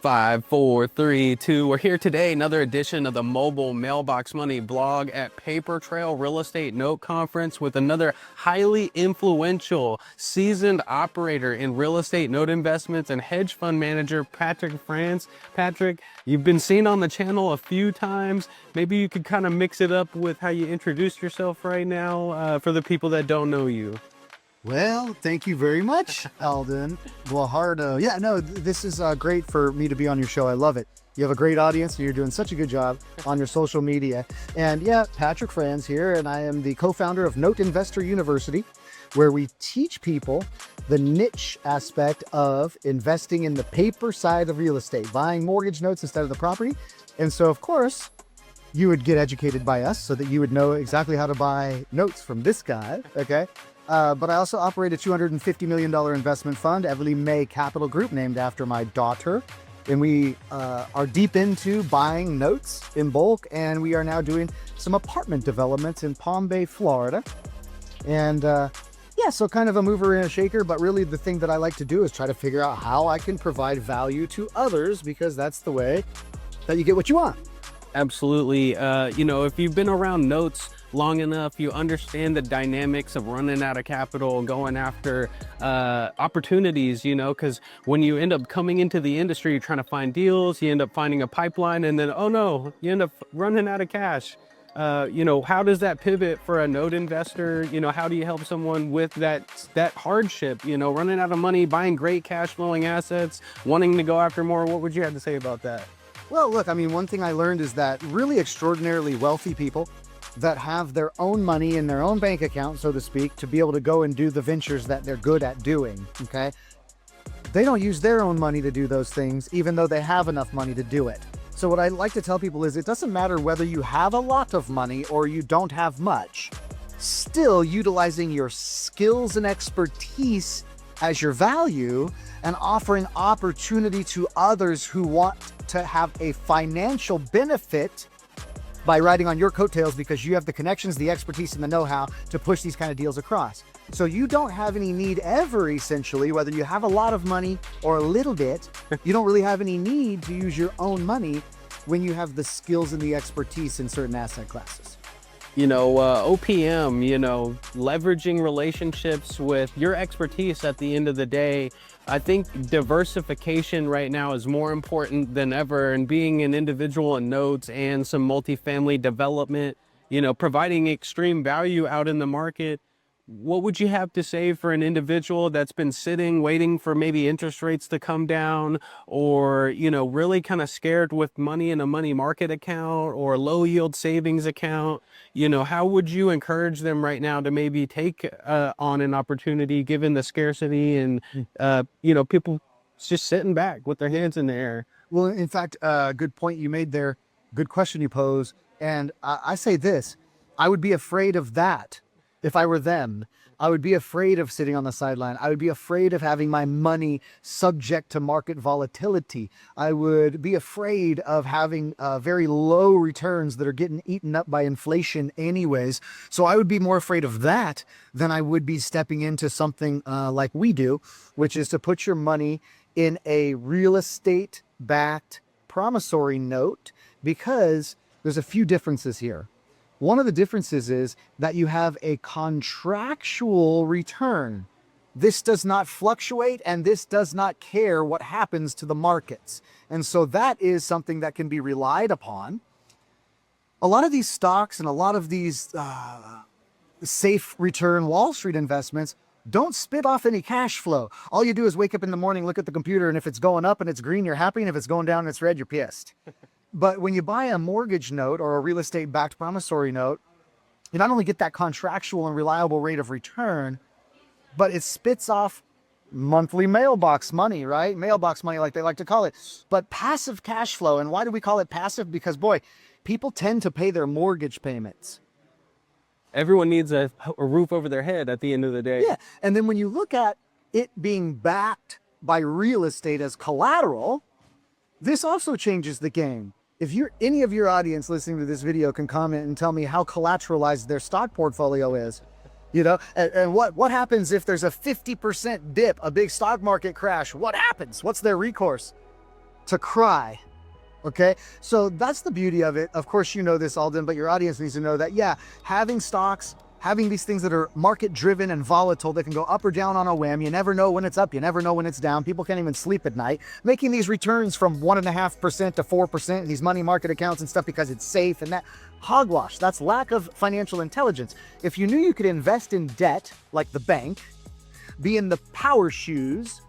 Five, four, three, two. We're here today, another edition of the Mobile Mailbox Money blog at Paper Trail Real Estate Note Conference with another highly influential, seasoned operator in real estate note investments and hedge fund manager, Patrick Franz. Patrick, you've been seen on the channel a few times. Maybe you could kind of mix it up with how you introduce yourself right now for the people that don't know you. Well, thank you very much, Alden Guajardo. Yeah, no, this is great for me to be on your show. I love it. You have a great audience and you're doing such a good job on your social media. And yeah, Patrick Franz here, and I am the co-founder of Note Investor University, where we teach people the niche aspect of investing in the paper side of real estate, buying mortgage notes instead of the property. And so, of course, you would get educated by us so that you would know exactly how to buy notes from this guy, okay? But I also operate a $250 million investment fund, Everly May Capital Group, named after my daughter. And we are deep into buying notes in bulk, and we are now doing some apartment developments in Palm Bay, Florida. And yeah, so kind of a mover and a shaker, but really the thing that I like to do is try to figure out how I can provide value to others, because that's the way that you get what you want. Absolutely. You know, if you've been around notes long enough, you understand the dynamics of running out of capital, going after opportunities, you know, because when you end up coming into the industry, you're trying to find deals, you end up finding a pipeline, and then, oh no, you end up running out of cash. You know, how does that pivot for a note investor? You know, how do you help someone with that hardship, you know, running out of money, buying great cash flowing assets, wanting to go after more? What would you have to say about that? Well, look, I mean, one thing I learned is that really extraordinarily wealthy people that have their own money in their own bank account, so to speak, to be able to go and do the ventures that they're good at doing, okay? They don't use their own money to do those things, even though they have enough money to do it. So what I like to tell people is it doesn't matter whether you have a lot of money or you don't have much. Still utilizing your skills and expertise as your value and offering opportunity to others who want to have a financial benefit by riding on your coattails because you have the connections, the expertise, and the know-how to push these kind of deals across. So you don't have any need ever, essentially, whether you have a lot of money or a little bit, you don't really have any need to use your own money when you have the skills and the expertise in certain asset classes. You know, OPM, you know, leveraging relationships with your expertise at the end of the day. I think diversification right now is more important than ever, and being an individual in notes and some multifamily development, you know, providing extreme value out in the market. What would you have to say for an individual that's been sitting, waiting for maybe interest rates to come down, or, you know, really kind of scared with money in a money market account or low yield savings account? You know, how would you encourage them right now to maybe take on an opportunity given the scarcity and, you know, people just sitting back with their hands in the air? Well, in fact, good point you made there. Good question you pose. And I say this, I would be afraid of that. If I were them, I would be afraid of sitting on the sideline. I would be afraid of having my money subject to market volatility. I would be afraid of having very low returns that are getting eaten up by inflation anyways. So I would be more afraid of that than I would be stepping into something like we do, which is to put your money in a real estate backed promissory note, because there's a few differences here. One of the differences is that you have a contractual return. This does not fluctuate, and this does not care what happens to the markets. And so that is something that can be relied upon. A lot of these stocks and a lot of these safe return Wall Street investments don't spit off any cash flow. All you do is wake up in the morning, look at the computer, and if it's going up and it's green, you're happy, and if it's going down and it's red, you're pissed. But when you buy a mortgage note or a real estate backed promissory note, you not only get that contractual and reliable rate of return, but it spits off monthly mailbox money, right? Mailbox money, like they like to call it. But passive cash flow. And why do we call it passive? Because, boy, people tend to pay their mortgage payments. Everyone needs a roof over their head at the end of the day. Yeah. And then when you look at it being backed by real estate as collateral, this also changes the game. If any of your audience listening to this video can comment and tell me how collateralized their stock portfolio is, you know, and what happens if there's a 50% dip, a big stock market crash? What happens? What's their recourse? to cry. Okay, so that's the beauty of it. Of course, you know this, Alden, but your audience needs to know that, yeah, having stocks, having these things that are market driven and volatile that can go up or down on a whim. You never know when it's up, you never know when it's down. People can't even sleep at night. Making these returns from 1.5% to 4%, these money market accounts and stuff because it's safe and that hogwash. That's lack of financial intelligence. If you knew you could invest in debt like the bank, be in the power shoes,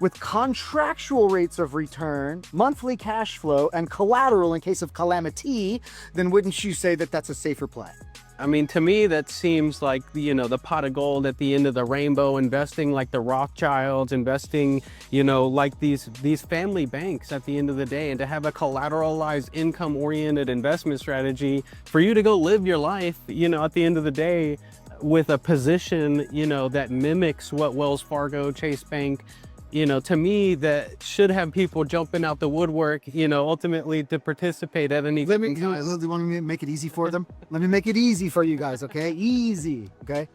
with contractual rates of return, monthly cash flow, and collateral in case of calamity, then wouldn't you say that that's a safer play? I mean, to me, that seems like, you know, the pot of gold at the end of the rainbow, investing like the Rothschilds, investing, you know, like these family banks at the end of the day, and to have a collateralized income-oriented investment strategy for you to go live your life, you know, at the end of the day with a position, you know, that mimics what Wells Fargo, Chase Bank, you know, to me, that should have people jumping out the woodwork, you know, ultimately to participate at any. Let me want me to make it easy for them. Let me make it easy for you guys, okay? Easy, okay?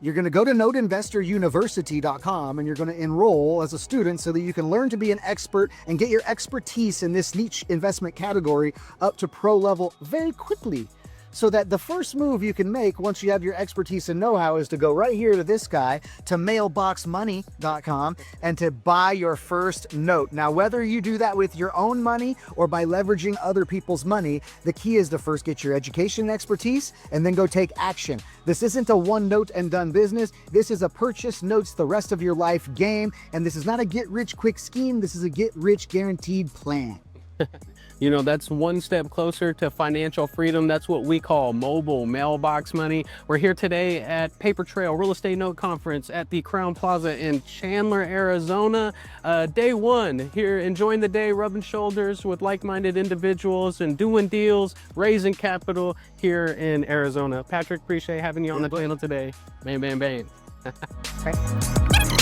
You're going to go to noteinvestoruniversity.com and you're going to enroll as a student so that you can learn to be an expert and get your expertise in this niche investment category up to pro level very quickly. So that the first move you can make once you have your expertise and know-how is to go right here to this guy, to mailboxmoney.com, and to buy your first note. Now, whether you do that with your own money or by leveraging other people's money, the key is to first get your education and expertise and then go take action. This isn't a one note and done business. This is a purchase notes the rest of your life game. And this is not a get rich quick scheme. This is a get rich guaranteed plan. You know, that's one step closer to financial freedom. That's what we call mobile mailbox money. We're here today at Paper Trail Real Estate Note Conference at the Crowne Plaza in Chandler, Arizona. Day one, here enjoying the day, rubbing shoulders with like-minded individuals and doing deals, raising capital here in Arizona. Patrick, appreciate having you on the channel today. Bang, bang, bang. Okay.